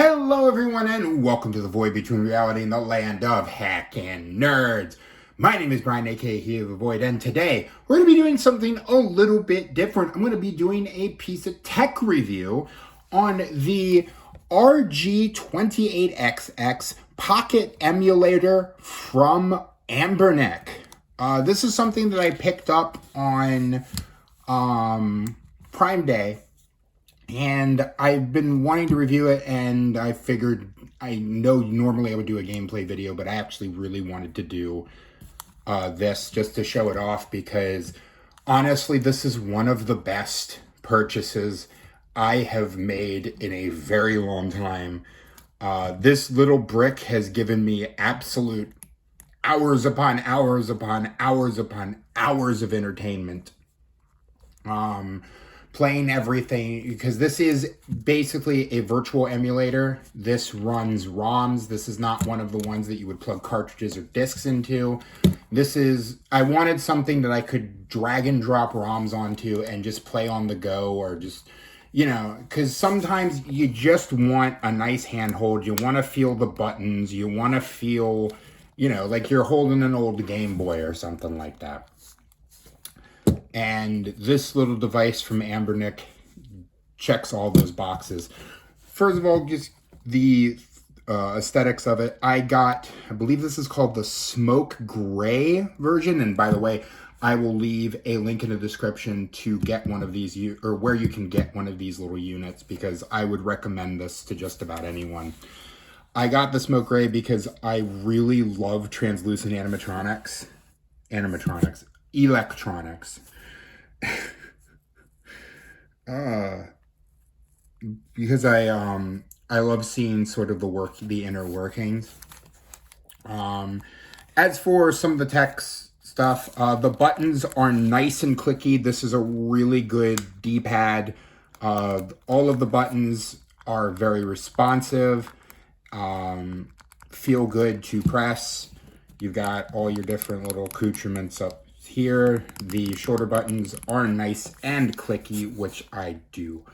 Hello everyone and welcome to the void between reality and the land of hacking nerds. My name is Brian, aka Here the Void, and today we're going to be doing something a little bit different. I'm going to be doing a piece of tech review on the RG28XX Pocket Emulator from Ambernic. This is something that I picked up on Prime Day. And I've been wanting to review it, and I figured, I know normally I would do a gameplay video, but I actually really wanted to do this just to show it off, because honestly, this is one of the best purchases I have made in a very long time. This little brick has given me absolute hours upon hours upon hours upon hours of entertainment. Playing everything, because this is basically a virtual emulator. This runs ROMs. This is not one of the ones that you would plug cartridges or discs into. This is, I wanted something that I could drag and drop ROMs onto and just play on the go, or just, you know, because sometimes you just want a nice handhold. You want to feel the buttons. You want to feel, you know, like you're holding an old Game Boy or something like that. And this little device from Ambernic checks all those boxes. First of all, just the aesthetics of it. I believe this is called the smoke gray version. And by the way, I will leave a link in the description to get one of these, or where you can get one of these little units, because I would recommend this to just about anyone. I got the smoke gray because I really love translucent electronics. Because I love seeing sort of the inner workings. As for some of the tech stuff, the buttons are nice and clicky. This is a really good D-pad. All of the buttons are very responsive, feel good to press. You've got all your different little accoutrements up here. The shoulder buttons are nice and clicky, which I do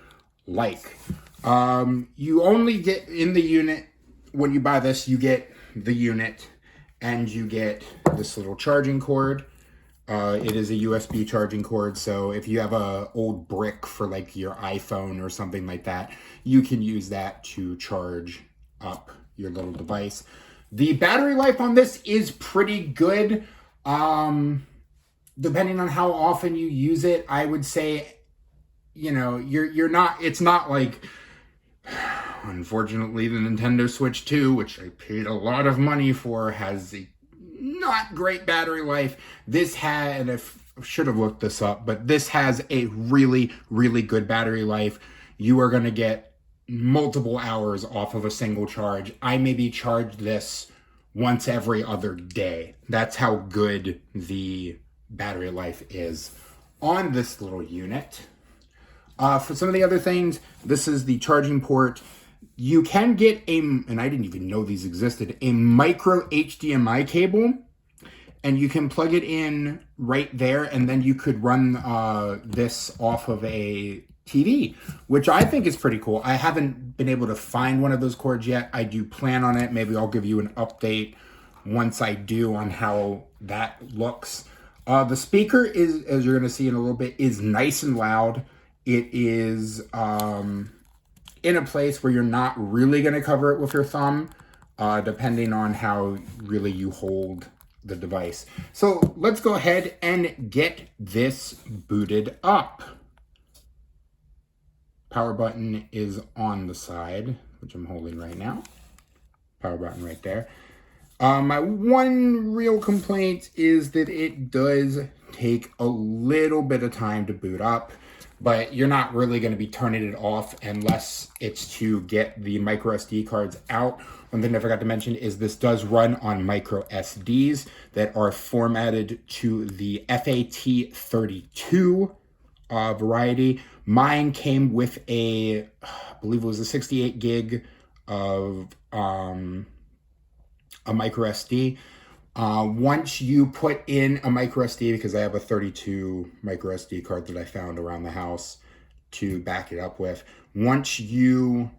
like. You only get in the unit, when you buy this, you get the unit and you get this little charging cord. It is a USB charging cord, so if you have a old brick for like your iPhone or something like that, you can use that to charge up your little device. The battery life on this is pretty good. Depending on how often you use it, I would say, you know, it's not like, unfortunately, the Nintendo Switch 2, which I paid a lot of money for, has a not great battery life. This had, and I should have looked this up, but this has a really, really good battery life. You are going to get multiple hours off of a single charge. I maybe charged this once every other day. That's how good the battery life is on this little unit. For some of the other things, this is the charging port. You can get and I didn't even know these existed, a micro HDMI cable, and you can plug it in right there, and then you could run this off of a TV, which I think is pretty cool. I haven't been able to find one of those cords yet. I do plan on it. Maybe I'll give you an update once I do on how that looks. The speaker is, as you're going to see in a little bit, is nice and loud. It is in a place where you're not really going to cover it with your thumb, depending on how really you hold the device. So let's go ahead and get this booted up. Power button is on the side, which I'm holding right now. Power button right there. My one real complaint is that it does take a little bit of time to boot up, but you're not really going to be turning it off unless it's to get the micro SD cards out. One thing I forgot to mention is this does run on micro SDs that are formatted to the FAT32 variety. Mine came with I believe it was a 68 gig of a micro SD. Once you put in a micro SD, because I have a 32 micro SD card that I found around the house to back it up with. Once you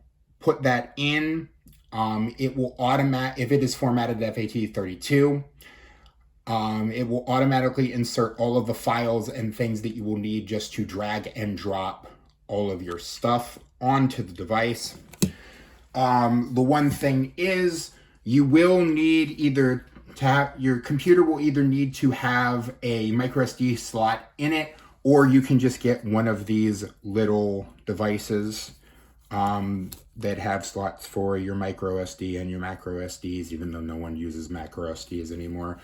put that in, it will if it is formatted FAT32, it will automatically insert all of the files and things that you will need just to drag and drop all of your stuff onto the device. The one thing is, you will need either to have, your computer will either need to have a micro SD slot in it, or you can just get one of these little devices that have slots for your micro SD and your macro SDs, even though no one uses macro SDs anymore,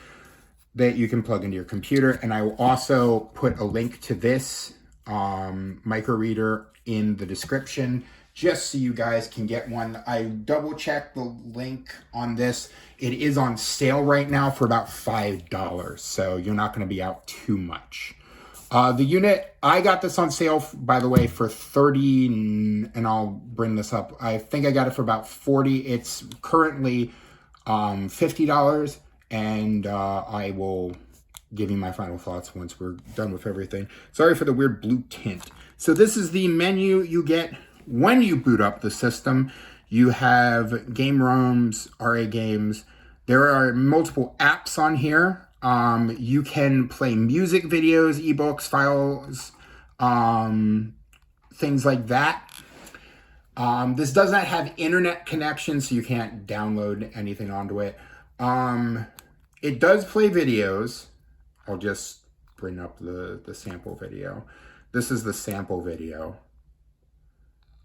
that you can plug into your computer. And I will also put a link to this micro reader in the description, just so you guys can get one. I double checked the link on this. It is on sale right now for about $5, so you're not going to be out too much. The unit, I got this on sale, by the way, for 30, and I'll bring this up. I think I got it for about 40. It's currently $50, and I will give you my final thoughts once we're done with everything. Sorry for the weird blue tint. So this is the menu you get when you boot up the system. You have game ROMs, RA games. There are multiple apps on here. You can play music videos, ebooks, files, things like that. This does not have internet connection, so you can't download anything onto it. It does play videos. I'll just bring up the sample video. This is the sample video.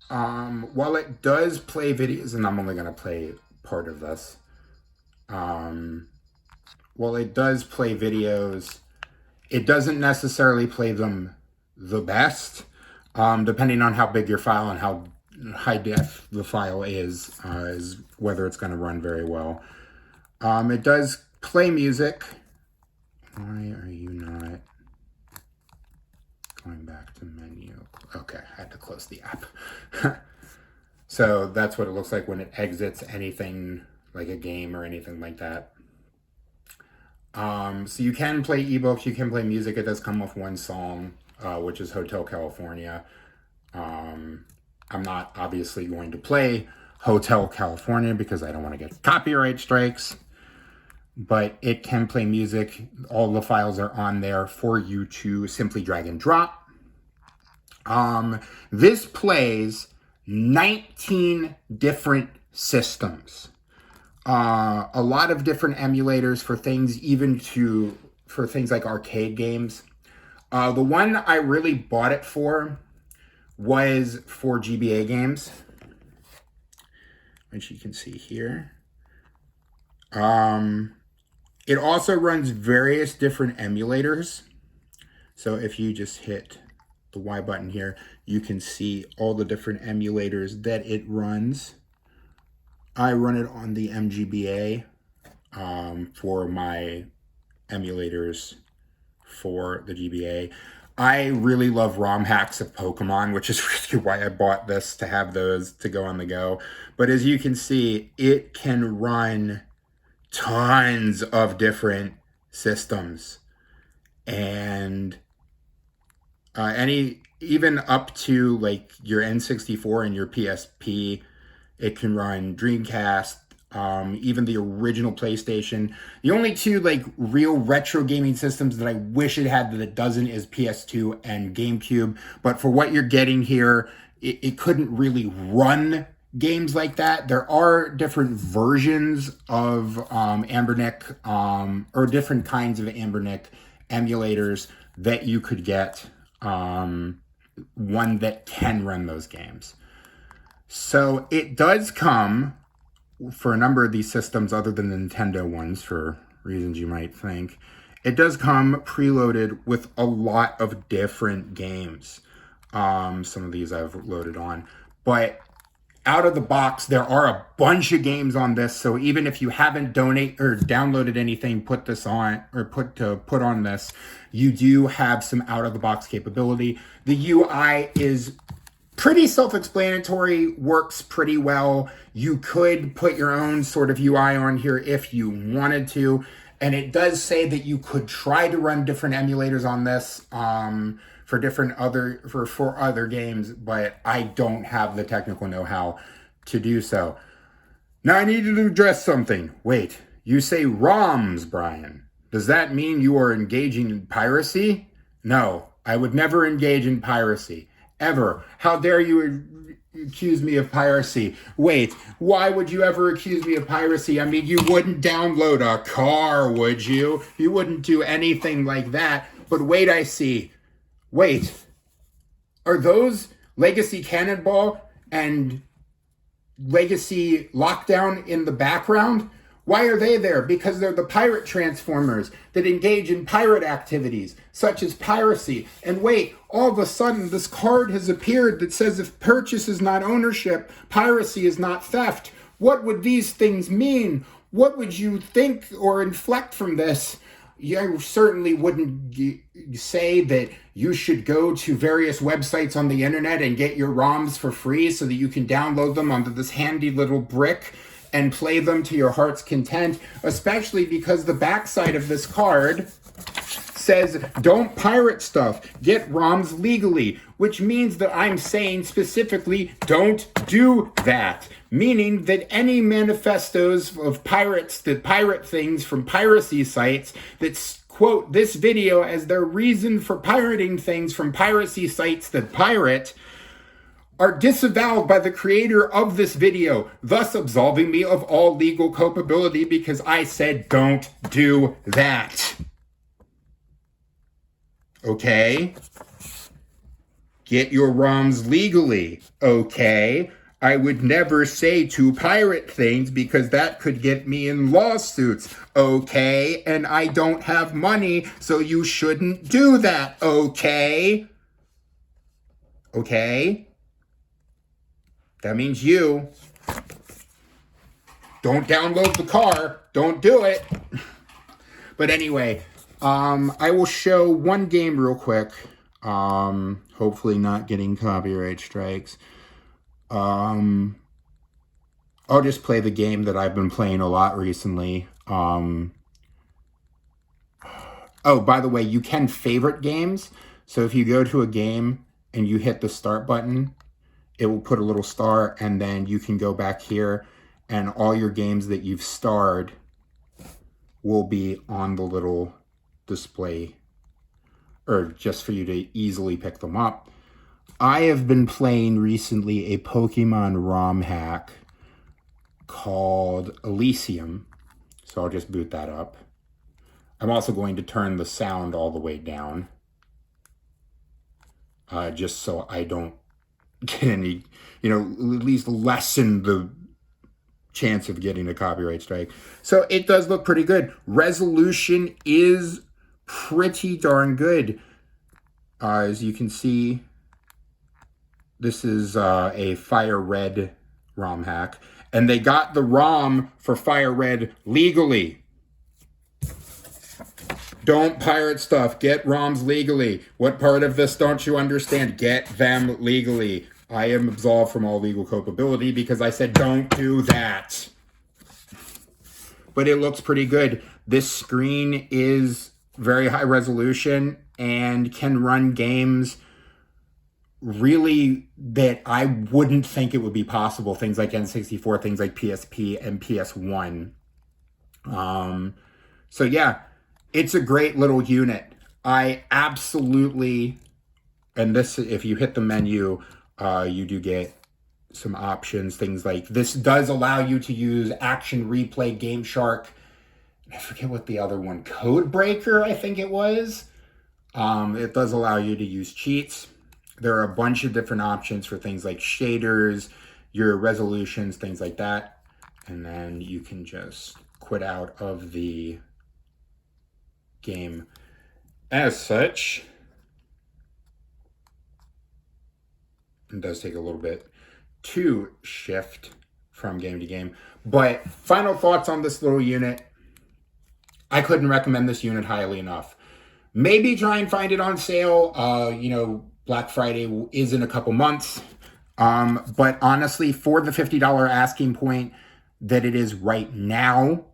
While it does play videos, and I'm only going to play part of this. While it does play videos, it doesn't necessarily play them the best, depending on how big your file and how high def the file is whether it's going to run very well. It does play music. Why are you not going back to menu? Okay, I had to close the app. So that's what it looks like when it exits anything like a game or anything like that. So you can play ebooks, you can play music. It does come with one song, which is Hotel California. I'm not obviously going to play Hotel California because I don't want to get copyright strikes, but it can play music. All the files are on there for you to simply drag and drop. This plays 19 different systems. A lot of different emulators for things, for things like arcade games. The one I really bought it for was for GBA games, which you can see here. It also runs various different emulators. So if you just hit the Y button here, you can see all the different emulators that it runs. I run it on the MGBA for my emulators for the GBA. I really love ROM hacks of Pokemon, which is really why I bought this, to have those to go on the go. But as you can see, it can run tons of different systems, and even up to like your N64 and your PSP. It can run Dreamcast, even the original PlayStation. The only two like real retro gaming systems that I wish it had that it doesn't is PS2 and GameCube. But for what you're getting here, it couldn't really run games like that. There are different versions of Ambernic, or different kinds of Ambernic emulators that you could get, one that can run those games. So it does come for a number of these systems other than the Nintendo ones, for reasons you might think. It does come preloaded with a lot of different games. Some of these I've loaded on, but out of the box, there are a bunch of games on this. So even if you haven't downloaded anything, put on this, you do have some out of the box capability. The UI is pretty self-explanatory, works pretty well. You could put your own sort of UI on here if you wanted to. And it does say that you could try to run different emulators on this for other games, but I don't have the technical know-how to do so. Now I need to address something. Wait, you say ROMs, Brian. Does that mean you are engaging in piracy? No, I would never engage in piracy. Ever. How dare you accuse me of piracy? Wait, why would you ever accuse me of piracy? I mean, you wouldn't download a car, would you? You wouldn't do anything like that. But wait, I see. Wait, are those Legacy Cannonball and Legacy Lockdown in the background? Why are they there? Because they're the pirate transformers that engage in pirate activities, such as piracy. And wait, all of a sudden, this card has appeared that says if purchase is not ownership, piracy is not theft. What would these things mean? What would you think or inflect from this? You certainly wouldn't say that you should go to various websites on the internet and get your ROMs for free so that you can download them onto this handy little brick and play them to your heart's content, especially because the backside of this card says, don't pirate stuff, get ROMs legally, which means that I'm saying specifically, don't do that. Meaning that any manifestos of pirates that pirate things from piracy sites that quote this video as their reason for pirating things from piracy sites that pirate are disavowed by the creator of this video, thus absolving me of all legal culpability because I said don't do that. Okay? Get your ROMs legally. Okay? I would never say to pirate things because that could get me in lawsuits. Okay? And I don't have money, so you shouldn't do that. Okay? Okay? That means you don't download the car. Don't do it. But anyway, I will show one game real quick. Hopefully not getting copyright strikes. I'll just play the game that I've been playing a lot recently. Oh, by the way, you can favorite games. So if you go to a game and you hit the start button, it will put a little star, and then you can go back here and all your games that you've starred will be on the little display, or just for you to easily pick them up. I have been playing recently a Pokemon ROM hack called Elysium, so I'll just boot that up. I'm also going to turn the sound all the way down, just so I don't get any, at least lessen the chance of getting a copyright strike. So it does look pretty good. Resolution is pretty darn good. As you can see, this is a Fire Red ROM hack, and they got the ROM for Fire Red legally. Don't pirate stuff. Get ROMs legally. What part of this don't you understand? Get them legally. I am absolved from all legal culpability because I said don't do that. But it looks pretty good. This screen is very high resolution and can run games really that I wouldn't think it would be possible. Things like N64, things like PSP and PS1. So yeah, it's a great little unit. I absolutely, and this, if you hit the menu, you do get some options. Things like this does allow you to use Action Replay, Game Shark. I forget what the other one, Code Breaker, I think it was. It does allow you to use cheats. There are a bunch of different options for things like shaders, your resolutions, things like that. And then you can just quit out of the game as such. It does take a little bit to shift from game to game. But final thoughts on this little unit. I couldn't recommend this unit highly enough. Maybe try and find it on sale. Black Friday is in a couple months. But honestly, for the $50 asking point that it is right now,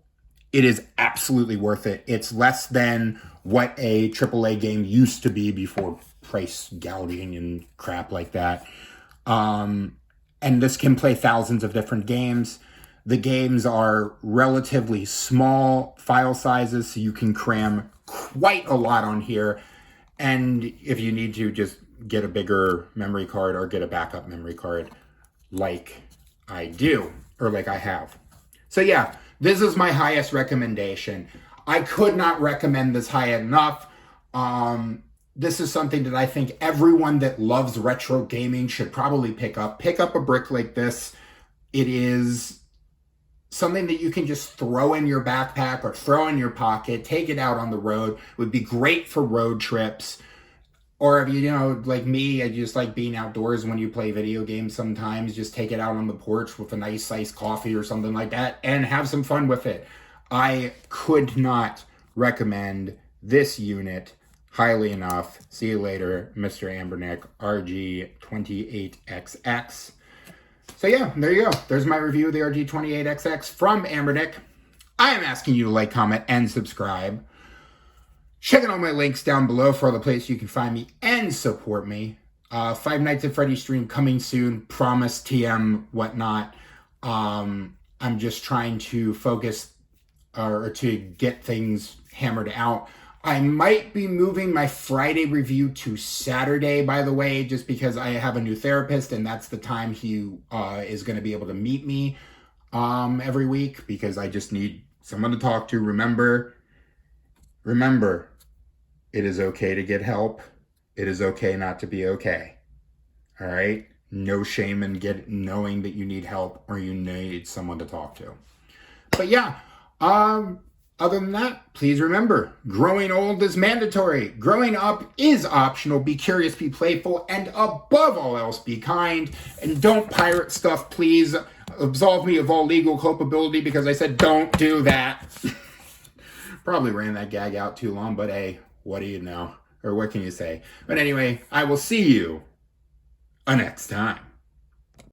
it is absolutely worth it. It's less than what a AAA game used to be before price gouging and crap like that. and this can play thousands of different games. The games are relatively small file sizes, so you can cram quite a lot on here. And if you need to, just get a bigger memory card or get a backup memory card like I do, or like I have. So yeah, this is my highest recommendation. I could not recommend this high enough. This is something that I think everyone that loves retro gaming should probably pick up. Pick up a brick like this. It is something that you can just throw in your backpack or throw in your pocket, take it out on the road. It would be great for road trips. Or if you know, like me, I just like being outdoors when you play video games sometimes. Just take it out on the porch with a nice iced coffee or something like that and have some fun with it. I could not recommend this unit highly enough. See you later, Mr. Ambernic, RG28XX. So yeah, there you go. There's my review of the RG28XX from Ambernic. I am asking you to like, comment, and subscribe. Check out all my links down below for all the places you can find me and support me. Five Nights at Freddy's stream coming soon. Promise, TM, whatnot. I'm just trying to focus or to get things hammered out. I might be moving my Friday review to Saturday, by the way, just because I have a new therapist and that's the time he is going to be able to meet me every week, because I just need someone to talk to. Remember, it is okay to get help. It is okay not to be okay. All right? No shame in knowing that you need help or you need someone to talk to. But yeah, other than that, please remember, growing old is mandatory. Growing up is optional. Be curious, be playful, and above all else, be kind. And don't pirate stuff, please. Absolve me of all legal culpability because I said don't do that. Probably ran that gag out too long, but hey, what do you know? Or what can you say? But anyway, I will see you next time.